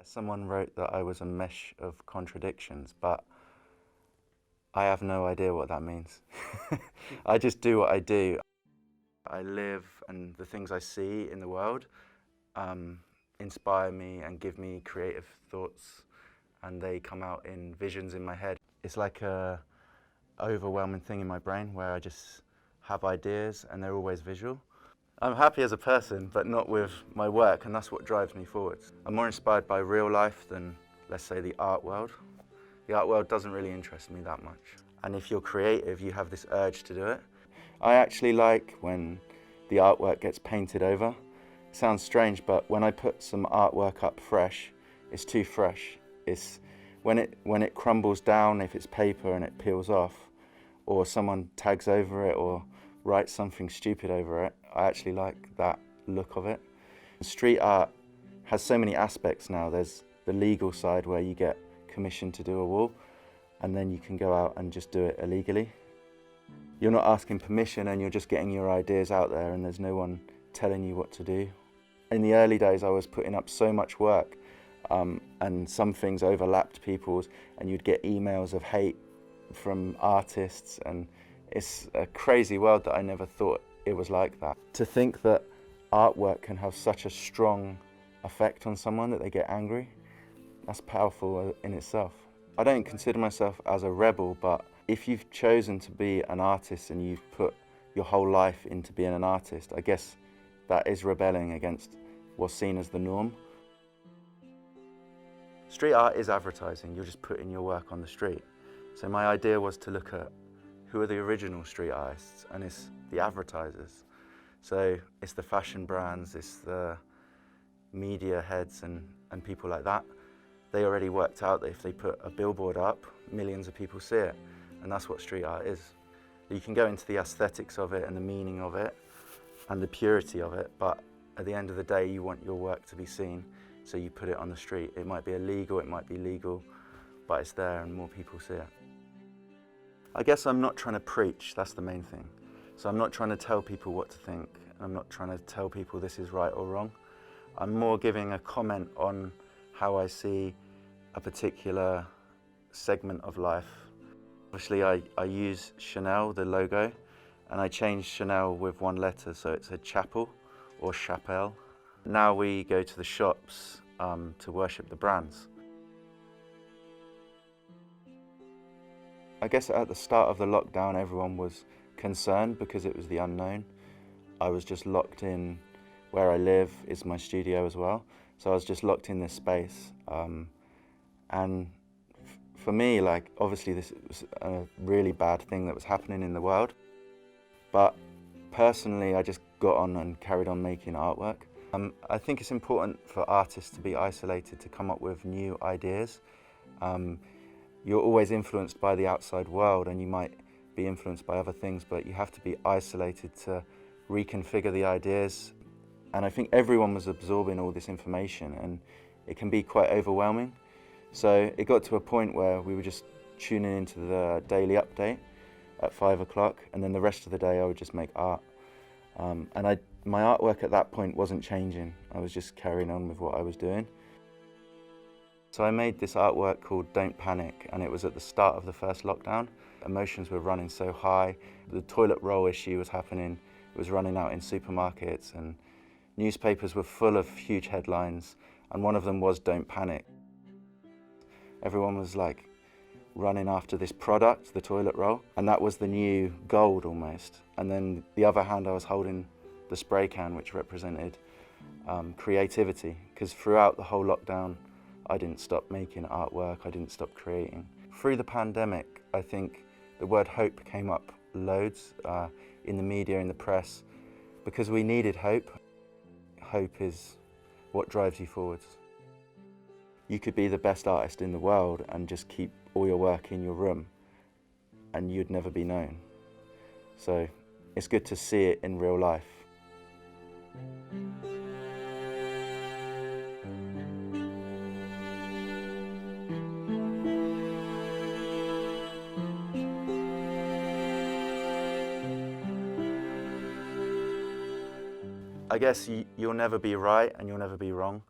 Someone wrote that I was a mesh of contradictions, but I have no idea what that means. I just do what I do. I live, and the things I see in the world inspire me and give me creative thoughts, and they come out in visions in my head. It's like a overwhelming thing in my brain where I just have ideas and they're always visual. I'm happy as a person, but not with my work, and that's what drives me forwards. I'm more inspired by real life than, let's say, the art world. The art world doesn't really interest me that much. And if you're creative, you have this urge to do it. I actually like when the artwork gets painted over. It sounds strange, but when I put some artwork up fresh, it's too fresh. It's when it crumbles down, if it's paper and it peels off, or someone tags over it or writes something stupid over it, I actually like that look of it. Street art has so many aspects now. There's the legal side where you get commissioned to do a wall, and then you can go out and just do it illegally. You're not asking permission and you're just getting your ideas out there, and there's no one telling you what to do. In the early days I was putting up so much work and some things overlapped people's, and you'd get emails of hate from artists, and it's a crazy world that I never thought it was like that. To think that artwork can have such a strong effect on someone that they get angry, that's powerful in itself. I don't consider myself as a rebel, but if you've chosen to be an artist and you've put your whole life into being an artist, I guess that is rebelling against what's seen as the norm. Street art is advertising. You're just putting your work on the street. So my idea was to look at who are the original street artists, and it's the advertisers. So it's the fashion brands, it's the media heads and people like that. They already worked out that if they put a billboard up, millions of people see it, and that's what street art is. You can go into the aesthetics of it and the meaning of it and the purity of it, but at the end of the day you want your work to be seen, so you put it on the street. It might be illegal, it might be legal, but it's there and more people see it. I guess I'm not trying to preach, that's the main thing. So I'm not trying to tell people what to think. I'm not trying to tell people this is right or wrong. I'm more giving a comment on how I see a particular segment of life. Obviously I use Chanel, the logo, and I changed Chanel with one letter, so it's a chapel or chapelle. Now we go to the shops to worship the brands. I guess at the start of the lockdown, everyone was concerned because it was the unknown. I was just locked in. Where I live is my studio as well, so I was just locked in this space. And for me, like, obviously this was a really bad thing that was happening in the world, but personally I just got on and carried on making artwork. I think it's important for artists to be isolated, to come up with new ideas. You're always influenced by the outside world, and you might be influenced by other things, but you have to be isolated to reconfigure the ideas. And I think everyone was absorbing all this information, and it can be quite overwhelming. So it got to a point where we were just tuning into the daily update at 5 o'clock, and then the rest of the day I would just make art. My artwork at that point wasn't changing. I was just carrying on with what I was doing. So I made this artwork called Don't Panic, and it was at the start of the first lockdown. Emotions were running so high. The toilet roll issue was happening. It was running out in supermarkets, and newspapers were full of huge headlines, and one of them was Don't Panic. Everyone was like running after this product, the toilet roll, and that was the new gold almost. And then the other hand I was holding the spray can, which represented creativity, because throughout the whole lockdown I didn't stop making artwork, I didn't stop creating. Through the pandemic, I think the word hope came up loads in the media, in the press, because we needed hope. Hope is what drives you forwards. You could be the best artist in the world and just keep all your work in your room, and you'd never be known. So it's good to see it in real life. I guess you'll never be right and you'll never be wrong.